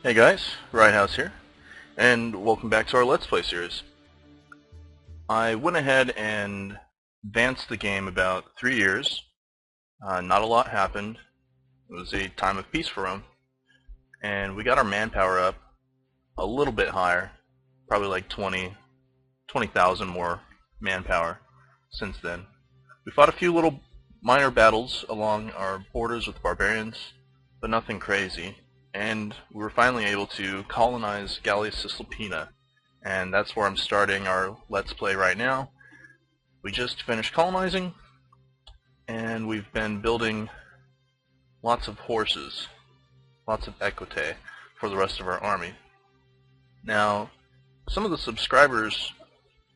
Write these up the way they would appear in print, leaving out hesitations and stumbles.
Hey guys, House here, and welcome back to our Let's Play series. I went ahead and advanced the game about 3 years. Not a lot happened. It was a time of peace for Rome, and we got our manpower up a little bit higher, probably like 20,000 more manpower since then. We fought a few little minor battles along our borders with barbarians, but nothing crazy. And we were finally able to colonize Gallia Cisalpina, and that's where I'm starting our Let's Play right now. We just finished colonizing, and we've been building lots of horses, lots of equitae for the rest of our army. Now, some of the subscribers,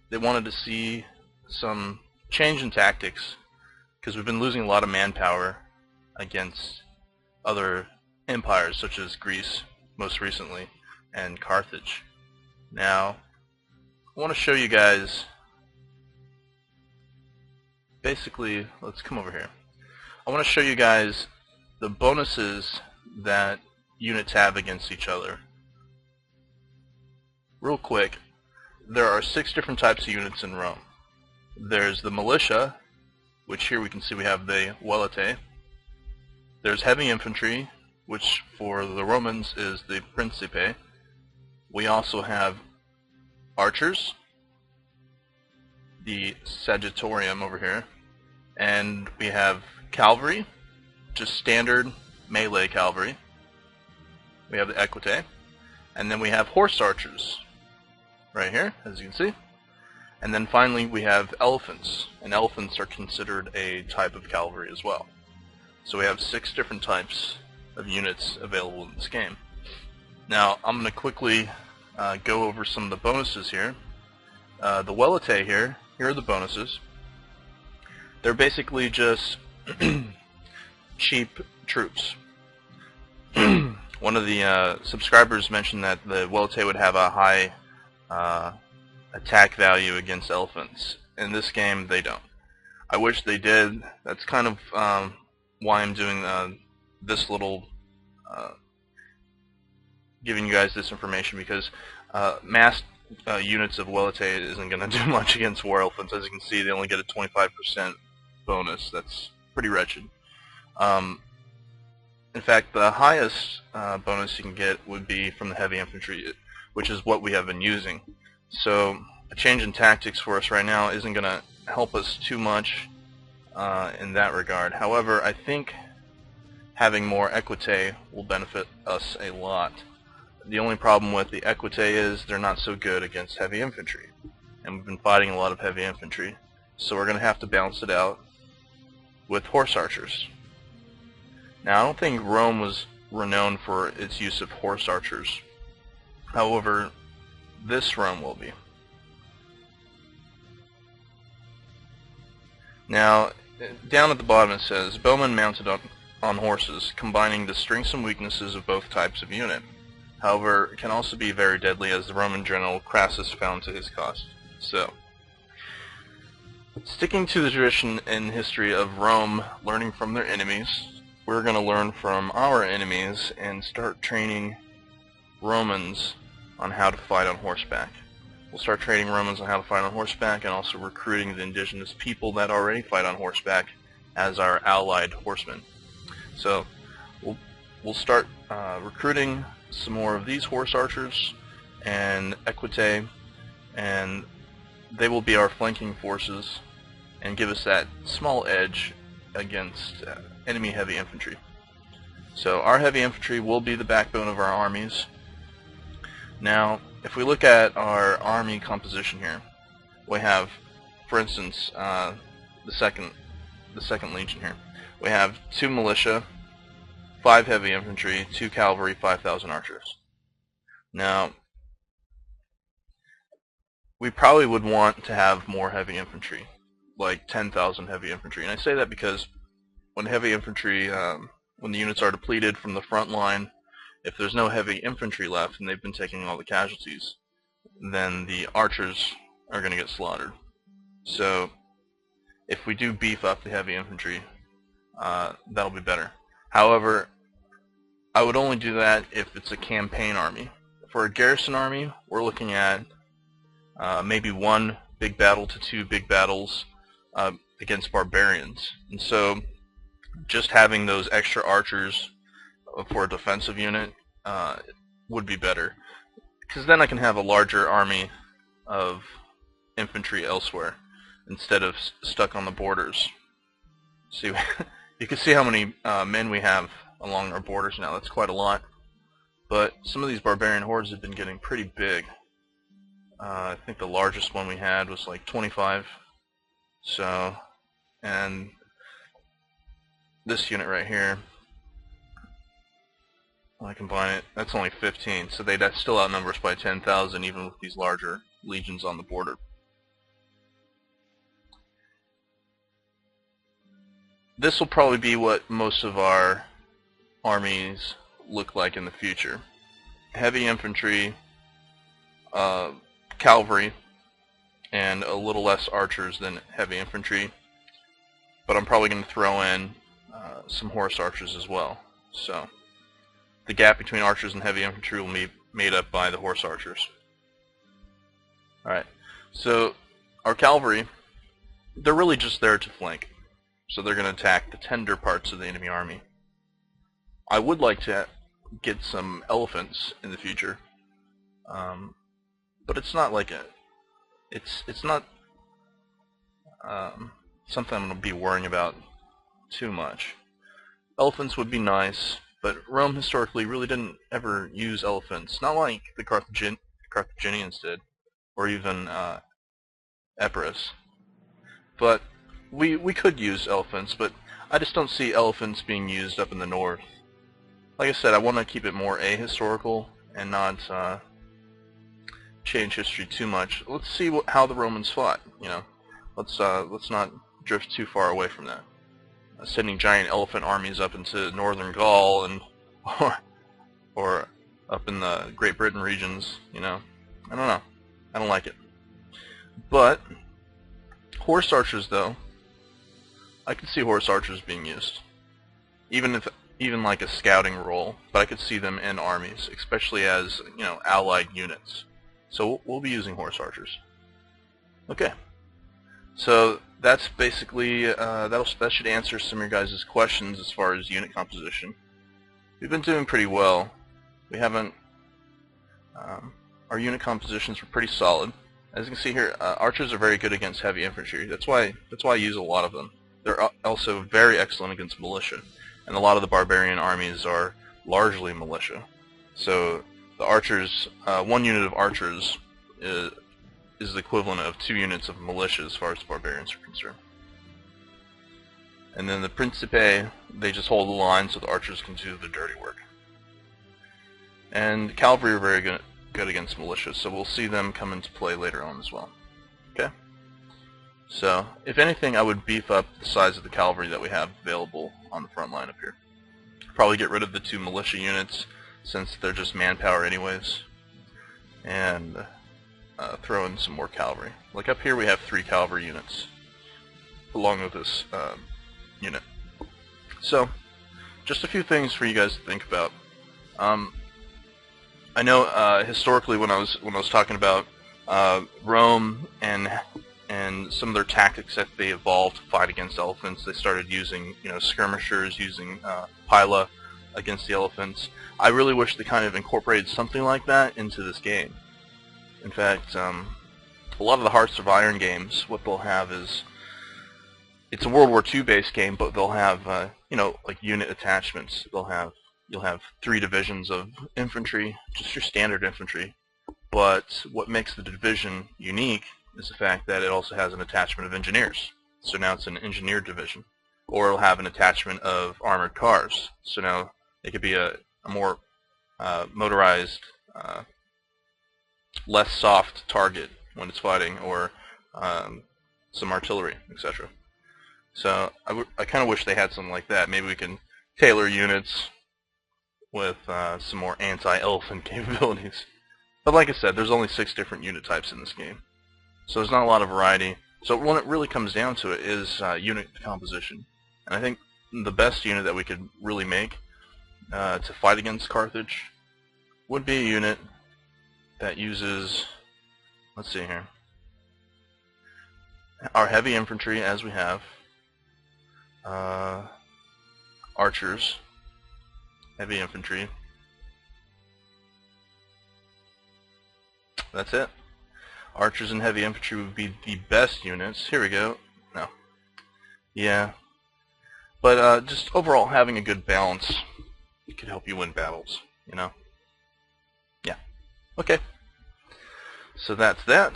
they wanted to see some change in tactics, because we've been losing a lot of manpower against other empires such as Greece most recently and Carthage. Now I want to show you guys, basically, let's come over here. I want to show you guys the bonuses that units have against each other. Real quick, there are 6 different types of units in Rome. There's the militia, which here we can see we have the veletae. There's heavy infantry, which for the Romans is the principe. We also have archers, the sagittorium over here, and we have cavalry, just standard melee cavalry. We have the equitae, and then we have horse archers right here, as you can see. And then finally we have elephants, and elephants are considered a type of cavalry as well. So we have 6 different types of units available in this game. Now I'm going to quickly go over some of the bonuses here. The veletae here are the bonuses. They're basically just cheap troops. One of the subscribers mentioned that the veletae would have a high attack value against elephants. In this game they don't. I wish they did. That's kind of why I'm doing this little giving you guys this information, because mass units of veletae isn't going to do much against war elephants. As you can see, they only get a 25% bonus. That's pretty wretched. In fact, the highest bonus you can get would be from the heavy infantry, which is what we have been using. So a change in tactics for us right now isn't going to help us too much in that regard. However, I think having more equitae will benefit us a lot. The only problem with the equitae is they're not so good against heavy infantry, and we've been fighting a lot of heavy infantry, so we're going to have to balance it out with horse archers. Now, I don't think Rome was renowned for its use of horse archers. However, this Rome will be. Now, down at the bottom it says, bowmen mounted on horses, combining the strengths and weaknesses of both types of unit. However, it can also be very deadly, as the Roman general Crassus found to his cost. So, sticking to the tradition and history of Rome learning from their enemies, we're going to learn from our enemies and start training Romans on how to fight on horseback. We'll start training Romans on how to fight on horseback, and also recruiting the indigenous people that already fight on horseback as our allied horsemen. So we'll start recruiting some more of these horse archers and equitae, and they will be our flanking forces and give us that small edge against enemy heavy infantry. So our heavy infantry will be the backbone of our armies. Now, if we look at our army composition here, we have, for instance, the second legion here. We have 2 militia, 5 heavy infantry, 2 cavalry, 5,000 archers. Now, we probably would want to have more heavy infantry, like 10,000 heavy infantry. And I say that because when heavy infantry, when the units are depleted from the front line, if there's no heavy infantry left and they've been taking all the casualties, then the archers are going to get slaughtered. So if we do beef up the heavy infantry, that'll be better. However, I would only do that if it's a campaign army. For a garrison army, we're looking at maybe one big battle to two big battles against barbarians. And so just having those extra archers for a defensive unit would be better, because then I can have a larger army of infantry elsewhere instead of stuck on the borders. See, you can see how many men we have along our borders now. That's quite a lot. But some of these barbarian hordes have been getting pretty big. I think the largest one we had was like 25. So, and this unit right here, when I combine it, that's only 15. So they'd still outnumber us by 10,000 even with these larger legions on the border. This will probably be what most of our armies look like in the future. Heavy infantry, cavalry, and a little less archers than heavy infantry. But I'm probably going to throw in some horse archers as well. So the gap between archers and heavy infantry will be made up by the horse archers. Alright, so our cavalry, they're really just there to flank. So they're going to attack the tender parts of the enemy army. I would like to get some elephants in the future, but it's not like it's not something I'm going to be worrying about too much. Elephants would be nice, but Rome historically really didn't ever use elephants, not like the Carthaginians did, or even Epirus. But we could use elephants, but I just don't see elephants being used up in the north. Like I said, I want to keep it more ahistorical and not change history too much. Let's see how the Romans fought. You know, let's not drift too far away from that. Sending giant elephant armies up into northern Gaul and or up in the Great Britain regions. You know, I don't know. I don't like it. But horse archers, though, I could see horse archers being used, even like a scouting role. But I could see them in armies, especially as, you know, allied units. So we'll be using horse archers. Okay, so that's basically that should answer some of your guys' questions as far as unit composition. We've been doing pretty well. We haven't. Our unit compositions were pretty solid. As you can see here, archers are very good against heavy infantry. That's why I use a lot of them. They're also very excellent against militia, and a lot of the barbarian armies are largely militia. So the archers, one unit of archers is the equivalent of 2 units of militia as far as the barbarians are concerned. And then the Principe, they just hold the line so the archers can do the dirty work. And cavalry are very good against militia, so we'll see them come into play later on as well. Okay? So, if anything, I would beef up the size of the cavalry that we have available on the front line up here. Probably get rid of the 2 militia units, since they're just manpower anyways, and throw in some more cavalry. Like up here we have 3 cavalry units, along with this unit. So, just a few things for you guys to think about. I know historically when I was talking about Rome and some of their tactics that they evolved to fight against elephants, they started using, you know, skirmishers, using pila against the elephants. I really wish they kind of incorporated something like that into this game. In fact, a lot of the Hearts of Iron games, what they'll have is, it's a World War II based game, but they'll have you know, like unit attachments. You'll have 3 divisions of infantry, just your standard infantry. But what makes the division unique is the fact that it also has an attachment of engineers. So now it's an engineer division. Or it'll have an attachment of armored cars. So now it could be a more motorized, less soft target when it's fighting, or some artillery, etc. So I kind of wish they had something like that. Maybe we can tailor units with some more anti-elephant capabilities. But like I said, there's only 6 different unit types in this game, so there's not a lot of variety. So when it really comes down to it is unit composition. And I think the best unit that we could really make to fight against Carthage would be a unit that uses, let's see here, our heavy infantry as we have, archers, heavy infantry, that's it. Archers and heavy infantry would be the best units. Here we go. No. Yeah. But just overall having a good balance could help you win battles, you know? Yeah. Okay. So that's that.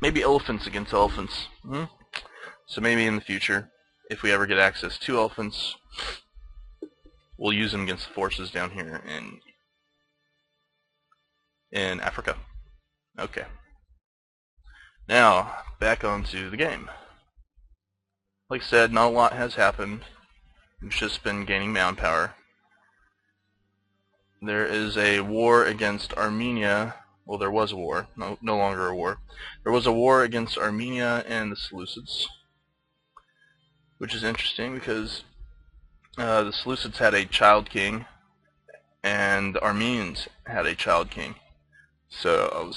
Maybe elephants against elephants. So maybe in the future, if we ever get access to elephants, we'll use them against the forces down here in Africa. Okay. Now, back onto the game. Like I said, not a lot has happened. We've just been gaining manpower. There is a war against Armenia. Well, there was a war. No longer a war. There was a war against Armenia and the Seleucids, which is interesting because the Seleucids had a child king, and the Armenians had a child king. So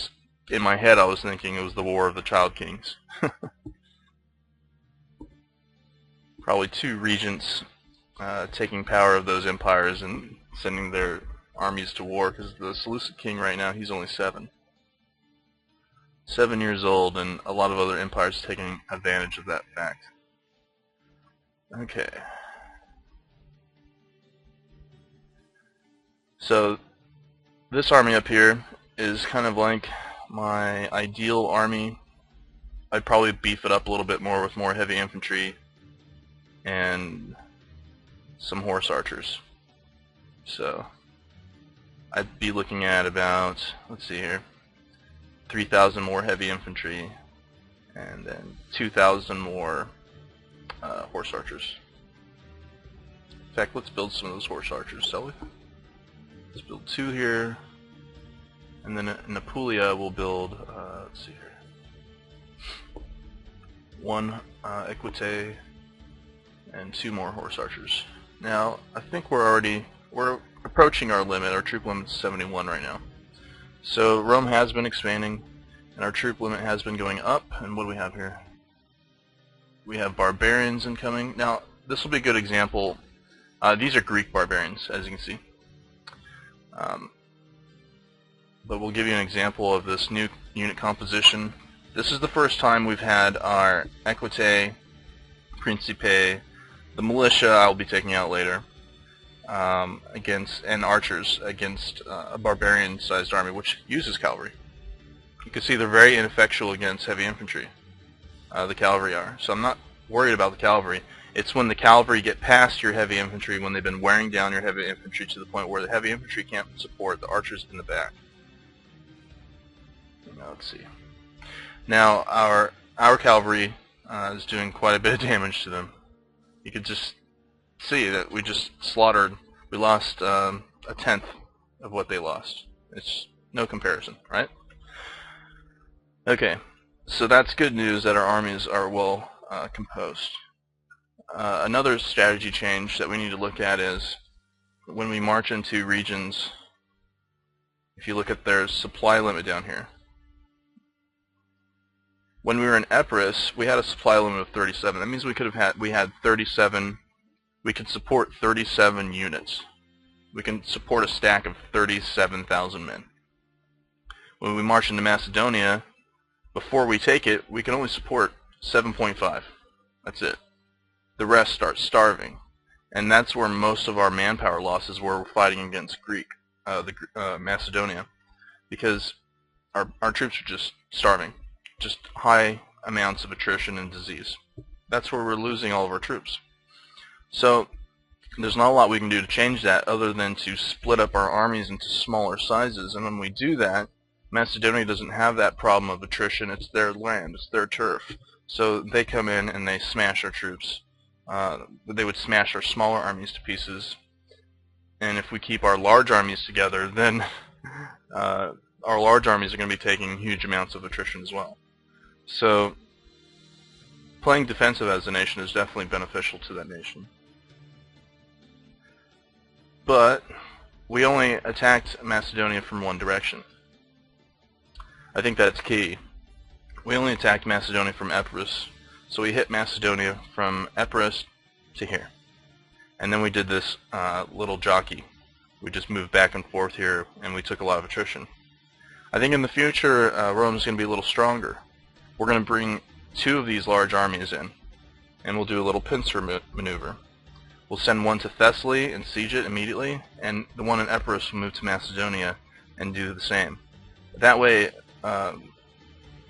in my head, I was thinking it was the War of the Child Kings. Probably two regents taking power of those empires and sending their armies to war, because the Seleucid king right now, he's only 7 years old, and a lot of other empires taking advantage of that fact. Okay. So this army up here is kind of like my ideal army. I'd probably beef it up a little bit more with more heavy infantry and some horse archers. So I'd be looking at about, let's see here, 3,000 more heavy infantry and then 2,000 more horse archers. In fact, let's build some of those horse archers, shall we? Let's build 2 here, and then in Apulia we'll build, let's see here, 1 equite and 2 more horse archers. Now, I think we're approaching our limit. Our troop limit is 71 right now. So Rome has been expanding, and our troop limit has been going up. And what do we have here? We have barbarians incoming. Now, this will be a good example. These are Greek barbarians, as you can see. But we'll give you an example of this new unit composition. This is the first time we've had our equite, principe, the militia I'll be taking out later, and archers against a barbarian-sized army, which uses cavalry. You can see they're very ineffectual against heavy infantry. The cavalry are. So I'm not worried about the cavalry. It's when the cavalry get past your heavy infantry, when they've been wearing down your heavy infantry to the point where the heavy infantry can't support the archers in the back. Now let's see. Now our cavalry is doing quite a bit of damage to them. You could just see that we just slaughtered. We lost a 1/10 of what they lost. It's no comparison, right? Okay, so that's good news that our armies are well composed. Another strategy change that we need to look at is when we march into regions. If you look at their supply limit down here, when we were in Epirus, we had a supply limit of 37. That means we had 37. We could support 37 units. We can support a stack of 37,000 men. When we march into Macedonia, before we take it, we can only support 7.5. That's it. The rest start starving, and that's where most of our manpower losses were fighting against Macedonia, because our troops are just starving. Just high amounts of attrition and disease. That's where we're losing all of our troops. So there's not a lot we can do to change that other than to split up our armies into smaller sizes, and when we do that, Macedonia doesn't have that problem of attrition. It's their land, it's their turf. So they come in and they smash our troops. They would smash our smaller armies to pieces, and if we keep our large armies together, then our large armies are going to be taking huge amounts of attrition as well. So playing defensive as a nation is definitely beneficial to that nation. but we only attacked Macedonia from one direction. I think that's key. We only attacked Macedonia from Epirus, so we hit Macedonia from Epirus to here. And then we did this little jockey. We just moved back and forth here, and we took a lot of attrition. I think in the future, Rome's going to be a little stronger. We're going to bring 2 of these large armies in, and we'll do a little pincer maneuver. We'll send one to Thessaly and siege it immediately, and the one in Epirus will move to Macedonia and do the same. That way,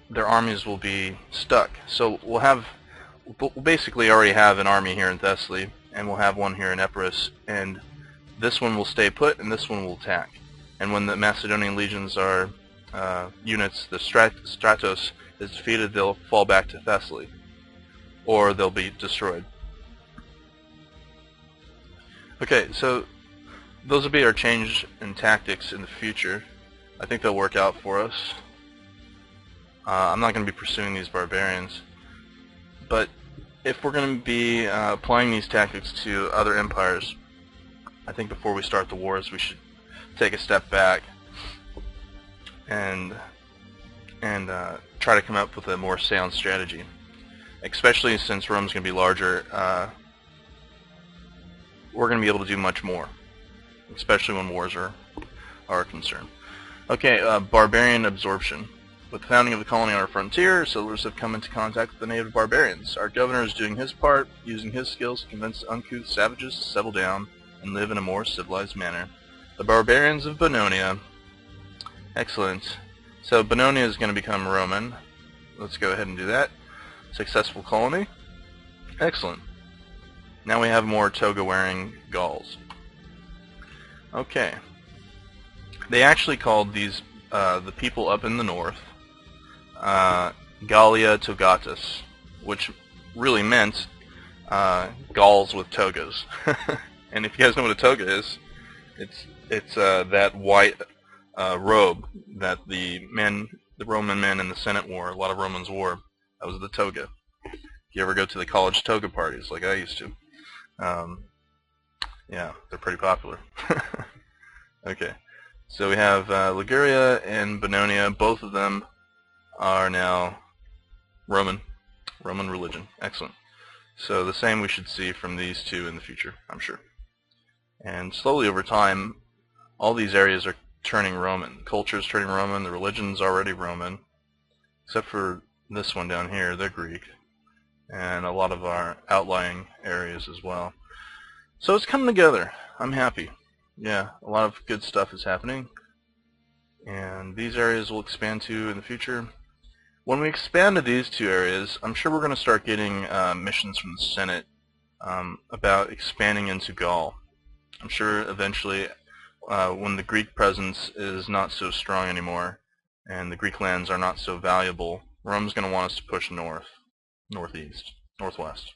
their armies will be stuck. So we'll basically already have an army here in Thessaly, and we'll have one here in Epirus, and this one will stay put, and this one will attack. And when the Macedonian legions are units, the Stratos is defeated, they'll fall back to Thessaly, or they'll be destroyed. Okay, so those will be our change in tactics in the future. I think they'll work out for us. I'm not going to be pursuing these barbarians, but if we're going to be applying these tactics to other empires, I think before we start the wars we should take a step back and try to come up with a more sound strategy, especially since Rome's going to be larger. We're going to be able to do much more, especially when wars are concerned. Okay, barbarian absorption. With the founding of the colony on our frontier, settlers have come into contact with the native barbarians. Our governor is doing his part, using his skills to convince uncouth savages to settle down and live in a more civilized manner. The barbarians of Bononia. Excellent. So Bononia is going to become Roman. Let's go ahead and do that. Successful colony. Excellent. Now we have more toga-wearing Gauls. Okay. They actually called these the people up in the north Gallia Togatus, which really meant Gauls with togas. And if you guys know what a toga is, it's that white robe that the Roman men in the Senate wore. A lot of Romans wore. That was the toga. If you ever go to the college toga parties, like I used to, yeah, they're pretty popular. Okay, so we have Liguria and Bononia. Both of them are now Roman religion. Excellent. So the same we should see from these two in the future, I'm sure. And slowly over time, all these areas are turning Roman. The culture is turning Roman. The religion's already Roman, except for this one down here. They're Greek, and a lot of our outlying areas as well. So it's coming together. I'm happy. Yeah, a lot of good stuff is happening, and these areas will expand to in the future. When we expand to these two areas, I'm sure we're going to start getting missions from the Senate about expanding into Gaul. I'm sure eventually, when the Greek presence is not so strong anymore, and the Greek lands are not so valuable, Rome's going to want us to push north, northeast, northwest.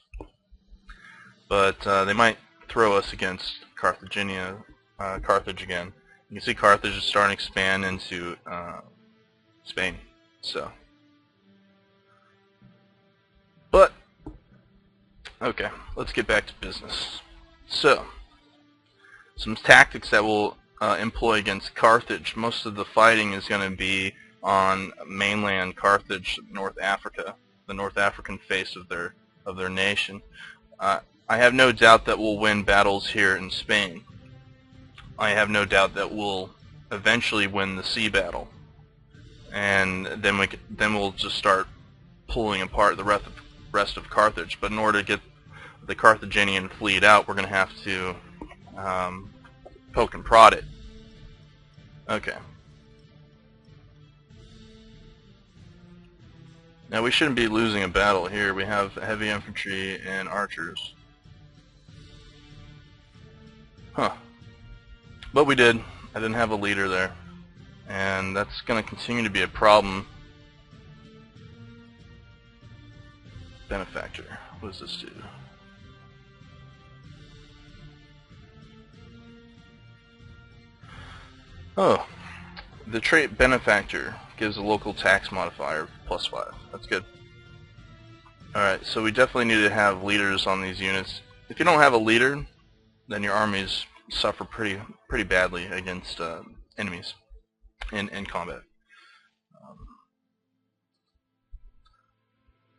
But they might throw us against Carthage again. You can see Carthage is starting to expand into Spain. So, but okay, let's get back to business. So, some tactics that we'll employ against Carthage. Most of the fighting is going to be on mainland Carthage, North Africa, the North African face of their nation. I have no doubt that we'll win battles here in Spain. I have no doubt that we'll eventually win the sea battle, and then we'll just start pulling apart the rest of Carthage. But in order to get the Carthaginian fleet out, we're going to have to poke and prod it. Okay. Now we shouldn't be losing a battle here. We have heavy infantry and archers. Huh. But we did. I didn't have a leader there. And that's going to continue to be a problem. Benefactor. What does this do? Oh. The trait Benefactor gives a local tax modifier of +5. That's good. Alright, so we definitely need to have leaders on these units. If you don't have a leader, then your army's suffer pretty badly against enemies in combat.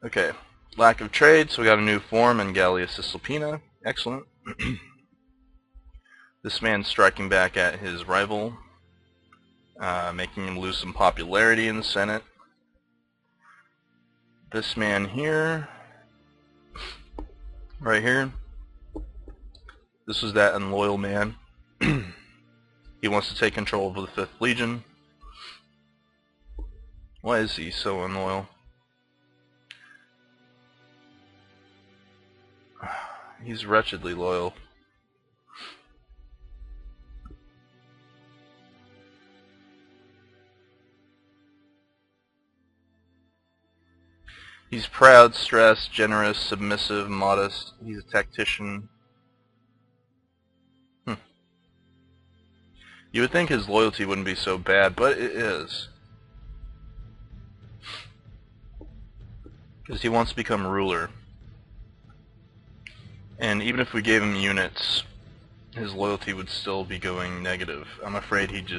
Okay, lack of trade, so we got a new form in Gallia Cisalpina. Excellent. This man's striking back at his rival, making him lose some popularity in the Senate. This man here, right here, this was that unloyal man. He wants to take control of the 5th Legion. Why is he so unloyal? He's wretchedly loyal. He's proud, stressed, generous, submissive, modest. He's a tactician. You would think his loyalty wouldn't be so bad, but it is. Because he wants to become ruler. And even if we gave him units, his loyalty would still be going negative. I'm afraid he'd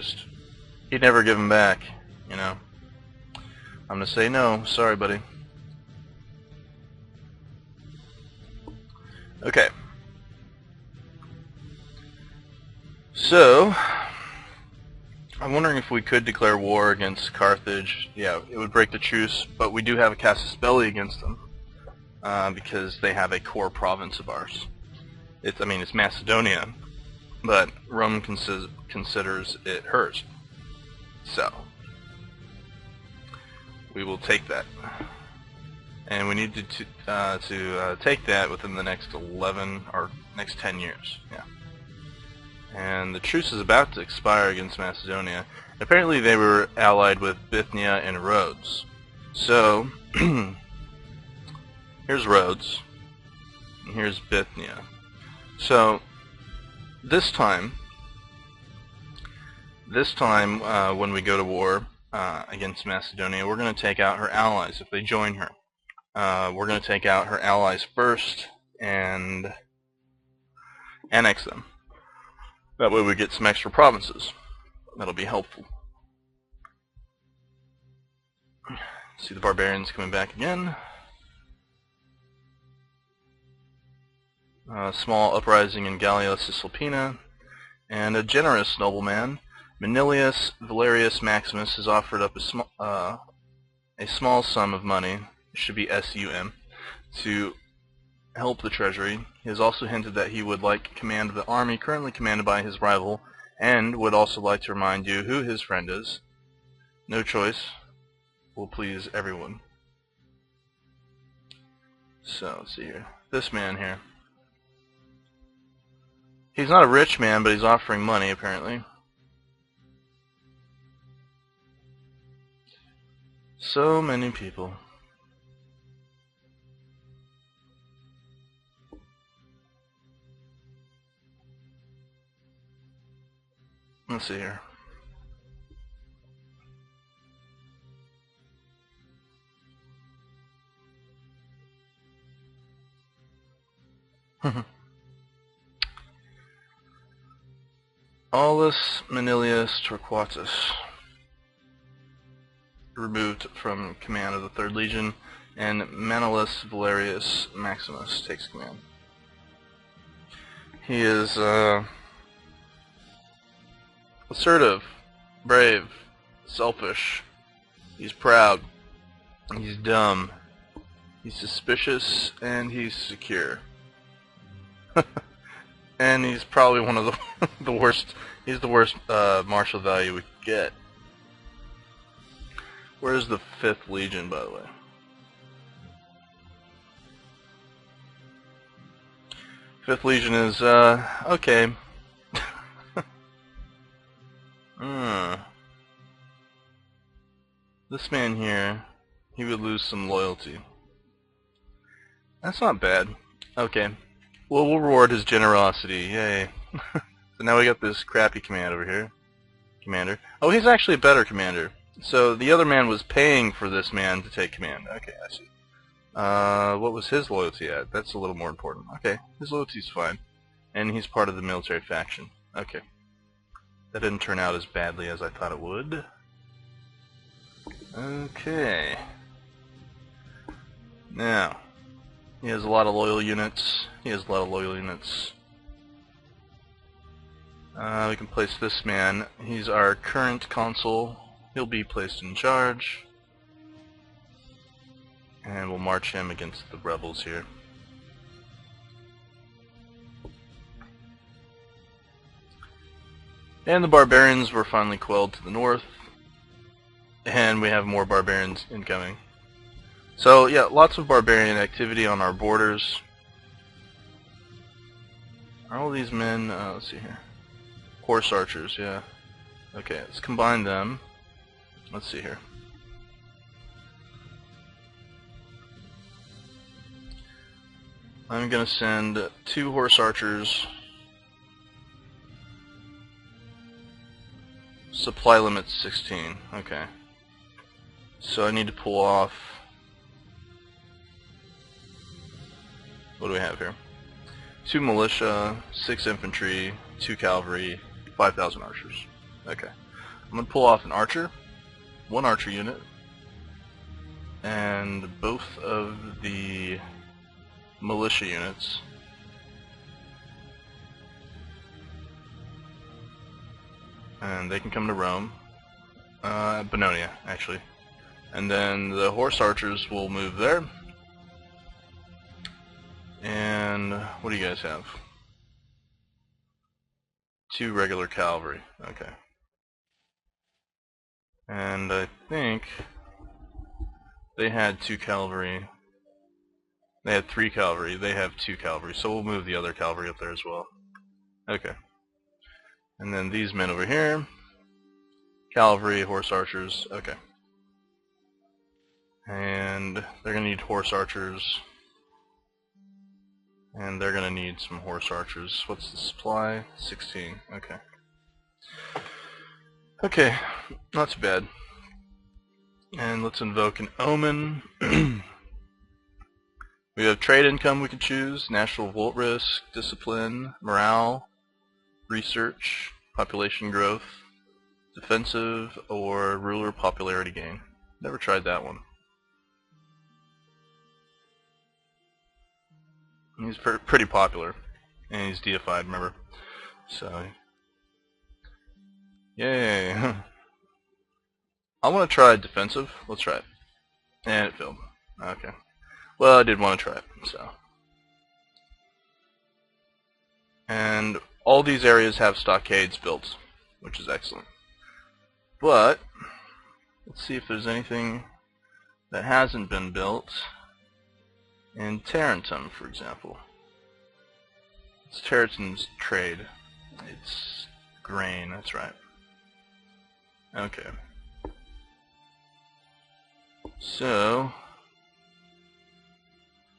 never give them back, you know. I'm gonna say no, sorry buddy. Okay. So, I'm wondering if we could declare war against Carthage. Yeah, it would break the truce, but we do have a casus belli against them. Because they have a core province of ours. I mean, it's Macedonia, but Rome considers it hers. So, we will take that. And we need to take that within the next 11 or next 10 years. Yeah. And the truce is about to expire against Macedonia. Apparently they were allied with Bithynia and Rhodes. So, here's Rhodes, and here's Bithynia. So, this time when we go to war against Macedonia, we're going to take out her allies if they join her. We're going to take out her allies first and annex them. That way we get some extra provinces. That'll be helpful. See the barbarians coming back again. Small uprising in Gallia Cisalpina, and a generous nobleman, Manilius Valerius Maximus, has offered up a small sum of money, it should be SUM, to help the treasury. He has also hinted that he would like command of the army currently commanded by his rival, and would also like to remind you who his friend is. No choice will please everyone. So, let's see here. This man here. He's not a rich man, but he's offering money, apparently. So many people. Let's see here. Aulus Manilius Torquatus, removed from command of the 3rd Legion, and Manilius Valerius Maximus takes command. He is assertive, brave, selfish, he's proud, he's dumb, he's suspicious, and he's secure. And he's probably one of the worst. He's the worst martial value we could get. Where's the 5th Legion, by the way? 5th Legion is okay. This man here, he would lose some loyalty. That's not bad. Okay. Well, we'll reward his generosity. Yay. So now we got this crappy commander. Oh, he's actually a better commander. So the other man was paying for this man to take command. Okay, I see. What was his loyalty at? That's a little more important. Okay, his loyalty's fine. And he's part of the military faction. Okay. That didn't turn out as badly as I thought it would. Okay. Now, he has a lot of loyal units. We can place this man. He's our current consul. He'll be placed in charge. And we'll march him against the rebels here. And the barbarians were finally quelled to the north. And we have more barbarians incoming. So yeah, lots of barbarian activity on our borders. Are all these men, let's see here. Horse archers, yeah. Okay, let's combine them. Let's see here. I'm gonna send 2 horse archers. Supply limit 16. Okay. So I need to pull off. What do we have here? 2 militia, 6 infantry, 2 cavalry, 5,000 archers. Okay. I'm gonna pull off an archer, 1 archer unit, and both of the militia units. And they can come to Rome. Bononia, actually. And then the horse archers will move there. And what do you guys have? 2 regular cavalry. Okay. And I think they had 2 cavalry. They had 3 cavalry. They have 2 cavalry. So we'll move the other cavalry up there as well. Okay. And then these men over here. Cavalry, horse archers. Okay. And they're going to need horse archers. And they're going to need some horse archers. What's the supply? 16. Okay. Okay. Not too bad. And let's invoke an omen. We have trade income we can choose, national revolt risk, discipline, morale, research, population growth, defensive, or ruler popularity gain. Never tried that one. He's pretty popular, and he's deified, remember? So, yay! I want to try defensive. Let's try it. And it failed. Okay. Well, I did want to try it, so. And all these areas have stockades built, which is excellent. But, let's see if there's anything that hasn't been built in Tarentum, for example. It's Tarentum's trade. It's grain, that's right. Okay. So,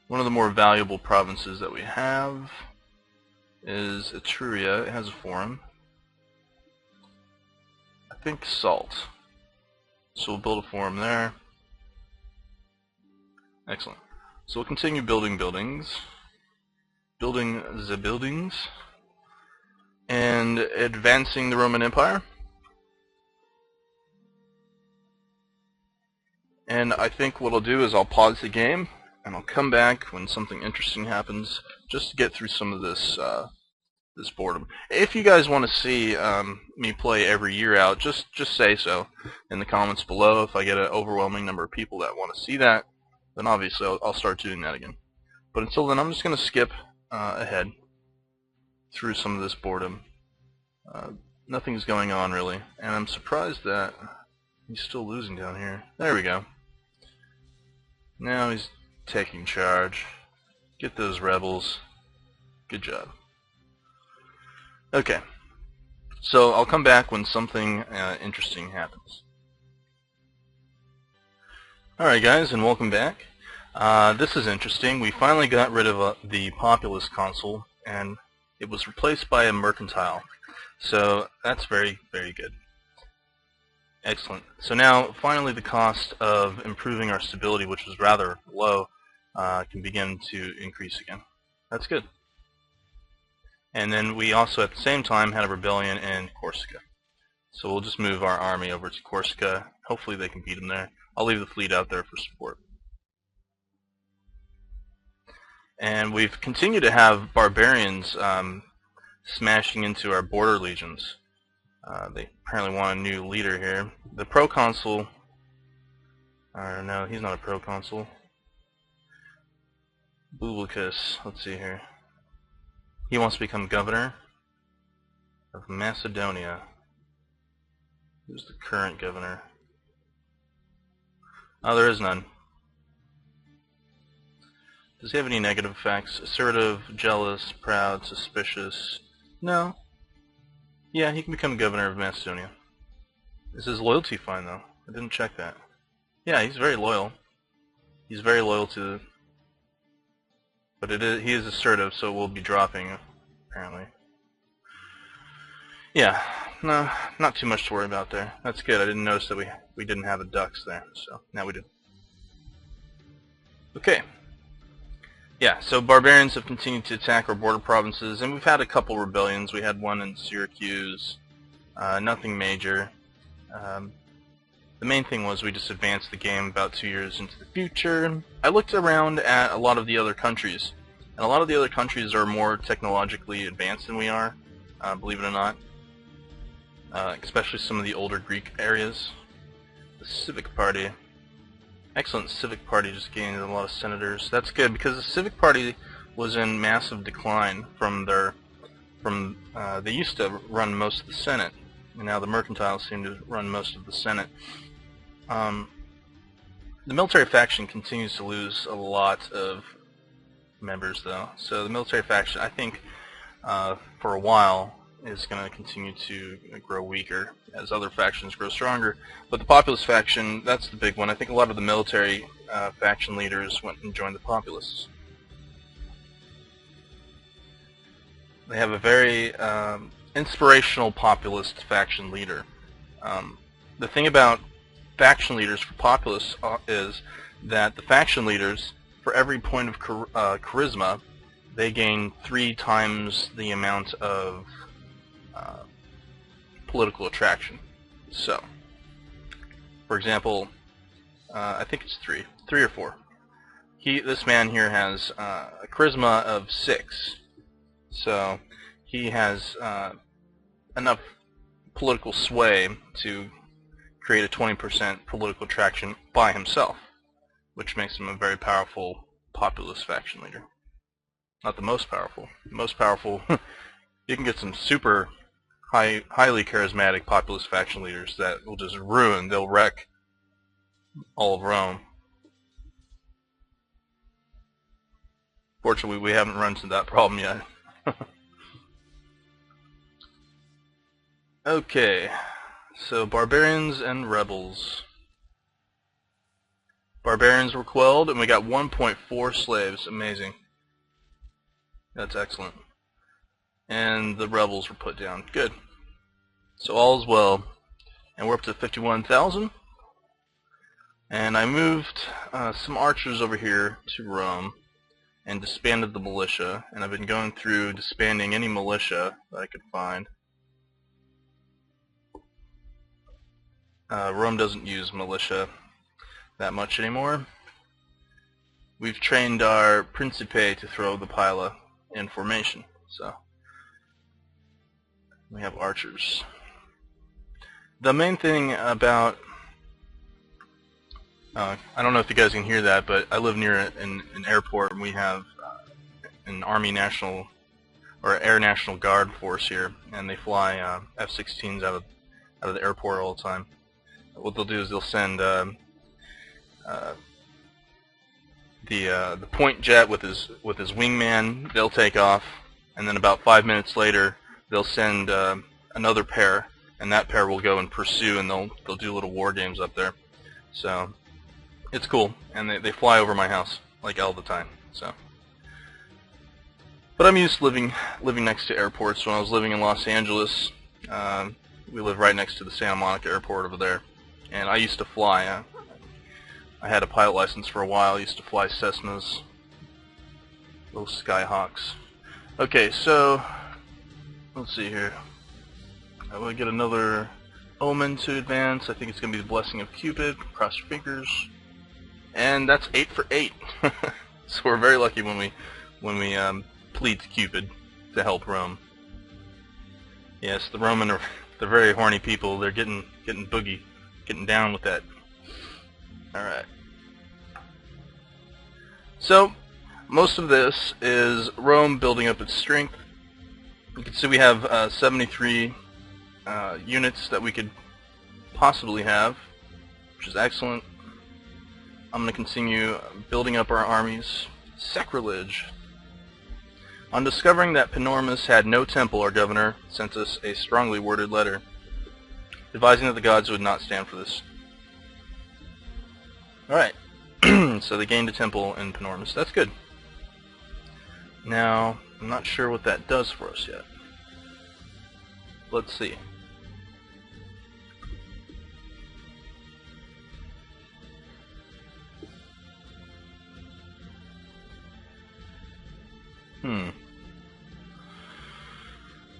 one of the more valuable provinces that we have is Etruria. It has a forum. I think salt. So we'll build a forum there. Excellent. So we'll continue building buildings. Building the buildings. And advancing the Roman Empire. And I think what I'll do is I'll pause the game and I'll come back when something interesting happens, just to get through some of this this boredom. If you guys want to see me play every year out, just say so in the comments below. If I get an overwhelming number of people that want to see that, then obviously I'll start doing that again. But until then, I'm just going to skip ahead through some of this boredom. Nothing's going on really, and I'm surprised that he's still losing down here. There we go. Now he's taking charge. Get those rebels. Good job. Okay. So I'll come back when something interesting happens. Alright guys, and welcome back. This is interesting. We finally got rid of the populist consul, and it was replaced by a mercantile. So that's very, very good. Excellent. So now, finally, the cost of improving our stability, which was rather low, can begin to increase again. That's good. And then we also at the same time had a rebellion in Corsica. So we'll just move our army over to Corsica. Hopefully they can beat them there. I'll leave the fleet out there for support. And we've continued to have barbarians smashing into our border legions. They apparently want a new leader here. The proconsul, or no, he's not a proconsul. Bublicus, let's see here. He wants to become governor of Macedonia. Who's the current governor? Oh, there is none. Does he have any negative effects? Assertive, jealous, proud, suspicious? No. Yeah, he can become governor of Macedonia. Is his loyalty fine, though? I didn't check that. Yeah, he's very loyal. He's very loyal to... But he is assertive, so we'll be dropping, apparently. Yeah, no, not too much to worry about there. That's good. I didn't notice that we didn't have the ducks there, so now we do. Okay. Yeah, so barbarians have continued to attack our border provinces, and we've had a couple rebellions. We had one in Syracuse, nothing major. The main thing was we just advanced the game about 2 years into the future. I looked around at a lot of the other countries, and a lot of the other countries are more technologically advanced than we are, believe it or not. Especially some of the older Greek areas. The Civic Party. Excellent. Civic Party just gained a lot of senators. That's good because the Civic Party was in massive decline from they used to run most of the Senate, and now the mercantiles seem to run most of the Senate. The military faction continues to lose a lot of members, though. So the military faction, I think, for a while, is going to continue to grow weaker as other factions grow stronger. But the populist faction, that's the big one. I think a lot of the military faction leaders went and joined the populists. They have a very inspirational populist faction leader. The thing about faction leaders for populists is that the faction leaders, for every point of charisma, they gain 3 times the amount of political attraction. So, for example, I think it's 3 or 4. This man here has a charisma of 6, so he has enough political sway to create a 20% political attraction by himself, which makes him a very powerful populist faction leader. Not the most powerful. The most powerful, you can get some super highly charismatic populist faction leaders that will just ruin, they'll wreck all of Rome. Fortunately, we haven't run into that problem yet. Okay, so barbarians and rebels. Barbarians were quelled, and we got 1.4 slaves. Amazing. That's excellent. And the rebels were put down. Good. So all is well. And we're up to 51,000. And I moved some archers over here to Rome and disbanded the militia. And I've been going through disbanding any militia that I could find. Rome doesn't use militia that much anymore. We've trained our Principe to throw the Pila in formation. So we have archers. The main thing about I don't know if you guys can hear that, but I live near an airport, and we have an Army National or Air National Guard force here, and they fly F-16s out of the airport all the time. What they'll do is they'll send the point jet with his wingman. They'll take off, and then about 5 minutes later, they'll send another pair, and that pair will go and pursue, and they'll do little war games up there. So it's cool, and they fly over my house like all the time. So, but I'm used to living next to airports. When I was living in Los Angeles, we live right next to the Santa Monica airport over there, and I used to fly. I had a pilot license for a while. I used to fly Cessnas, little Skyhawks. Okay, so Let's see here. I will get another omen to advance. I think it's going to be the Blessing of Cupid. Cross your fingers. And that's 8 for 8. So we're very lucky when we plead to Cupid to help Rome. Yes, the Roman are they're very horny people. They're getting boogie, getting down with that. All right. So most of this is Rome building up its strength. You can see we have 73 units that we could possibly have, which is excellent. I'm going to continue building up our armies. Sacrilege. On discovering that Panormus had no temple, our governor sent us a strongly worded letter, advising that the gods would not stand for this. Alright, so they gained a temple in Panormus. That's good. Now, I'm not sure what that does for us yet. Let's see.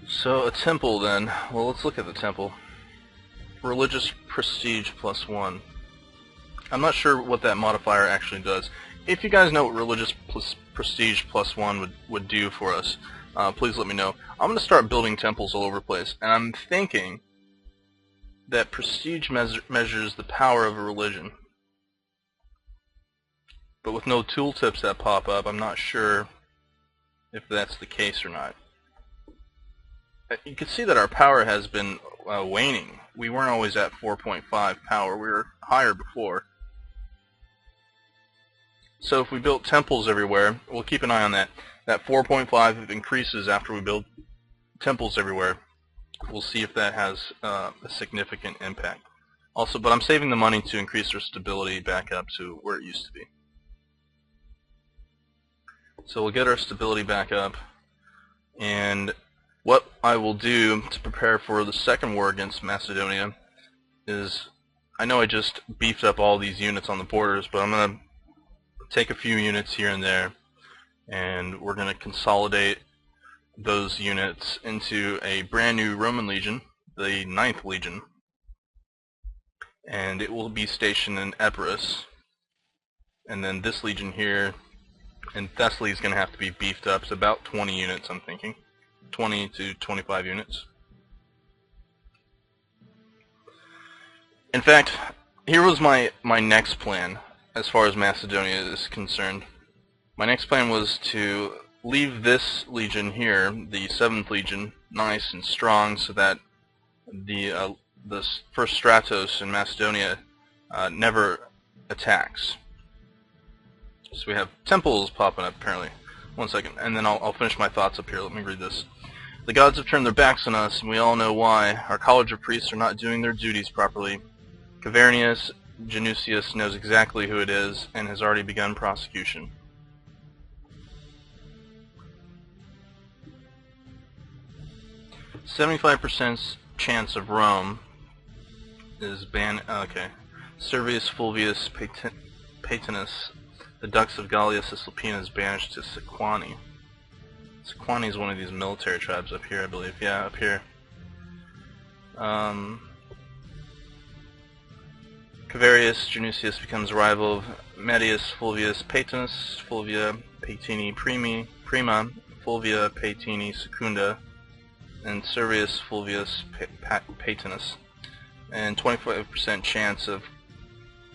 So a temple then. Well, let's look at the temple. Religious prestige +1. I'm not sure what that modifier actually does. If you guys know what religious prestige +1 would do for us, please let me know. I'm going to start building temples all over the place, and I'm thinking that prestige measures the power of a religion. But with no tooltips that pop up, I'm not sure if that's the case or not. You can see that our power has been waning. We weren't always at 4.5 power. We were higher before. So if we built temples everywhere, we'll keep an eye on that. That 4.5 increases after we build temples everywhere. We'll see if that has a significant impact. Also, but I'm saving the money to increase our stability back up to where it used to be. So we'll get our stability back up, and what I will do to prepare for the second war against Macedonia is, I know I just beefed up all these units on the borders, but I'm going to take a few units here and there, and we're going to consolidate those units into a brand new Roman legion, the 9th Legion, and it will be stationed in Epirus. And then this legion here in Thessaly is going to have to be beefed up. It's about 20 units, I'm thinking. 20 to 25 units. In fact, here was my next plan as far as Macedonia is concerned. My next plan was to leave this legion here, the 7th Legion, nice and strong, so that the first Stratos in Macedonia never attacks. So we have temples popping up apparently. One second, and then I'll finish my thoughts up here. Let me read this. The gods have turned their backs on us, and we all know why. Our college of priests are not doing their duties properly. Cavernius Genucius knows exactly who it is, and has already begun prosecution. "75% chance of Rome is banned." Okay. Servius Fulvius Paetinus, the Dux of Gallia Cisalpina, is banished to Sequani. Sequani is one of these military tribes up here, I believe. Yeah, up here. Caverius Genucius becomes rival of Medius Fulvius Paetinus, Fulvia Paetini Prima, Fulvia Paetini Secunda, and Servius Fulvius Paetinus. And 25% chance of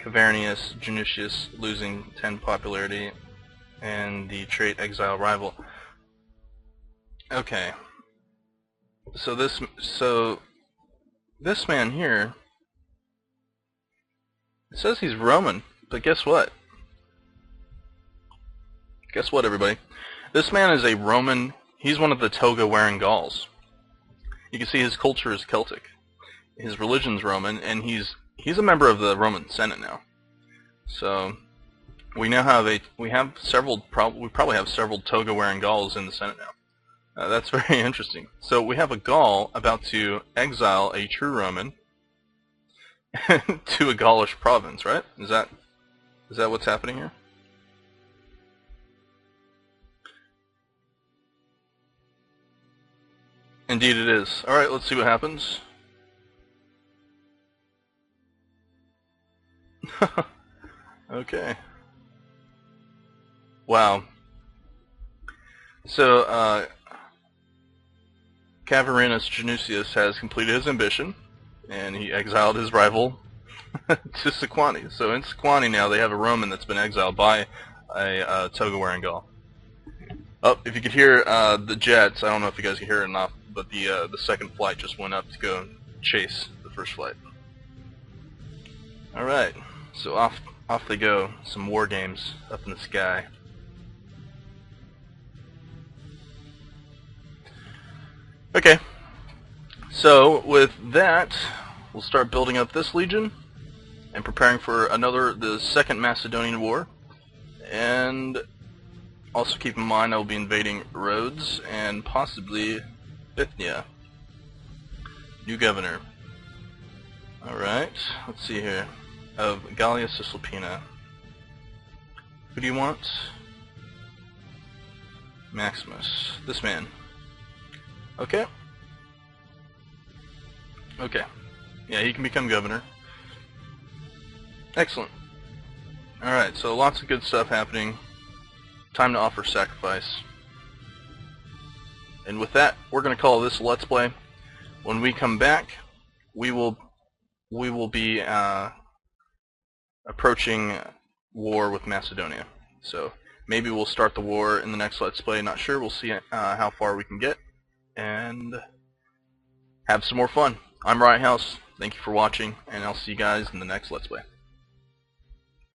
Cavernius Genucius losing 10 popularity, and the trait exile rival. Okay. So this man here, it says he's Roman, but guess what? Guess what, everybody? This man is a Roman. He's one of the toga-wearing Gauls. You can see his culture is Celtic. His religion's Roman, and he's a member of the Roman Senate now. So we now have we probably have several toga-wearing Gauls in the Senate now. That's very interesting. So we have a Gaul about to exile a true Roman to a Gaulish province, right? Is that what's happening here? Indeed it is. Alright, let's see what happens. Okay. Wow. So, Cavarinus Genusius has completed his ambition, and he exiled his rival to Sequani. So in Sequani now they have a Roman that's been exiled by a toga-wearing Gaul. Oh, if you could hear the jets, I don't know if you guys can hear it or not, but the second flight just went up to go chase the first flight. Alright, so off they go. Some war games up in the sky. Okay, so with that, we'll start building up this legion and preparing for the Second Macedonian War. And also keep in mind I will be invading Rhodes and possibly Bithynia. New governor. Alright, let's see here. Of Gallia Cisalpina. Who do you want? Maximus. This man. Okay. Okay. Yeah, he can become governor. Excellent. Alright, so lots of good stuff happening. Time to offer sacrifice. And with that, we're going to call this Let's Play. When we come back, we will be approaching war with Macedonia. So maybe we'll start the war in the next Let's Play. Not sure. We'll see how far we can get and have some more fun. I'm Riot House. Thank you for watching, and I'll see you guys in the next Let's Play.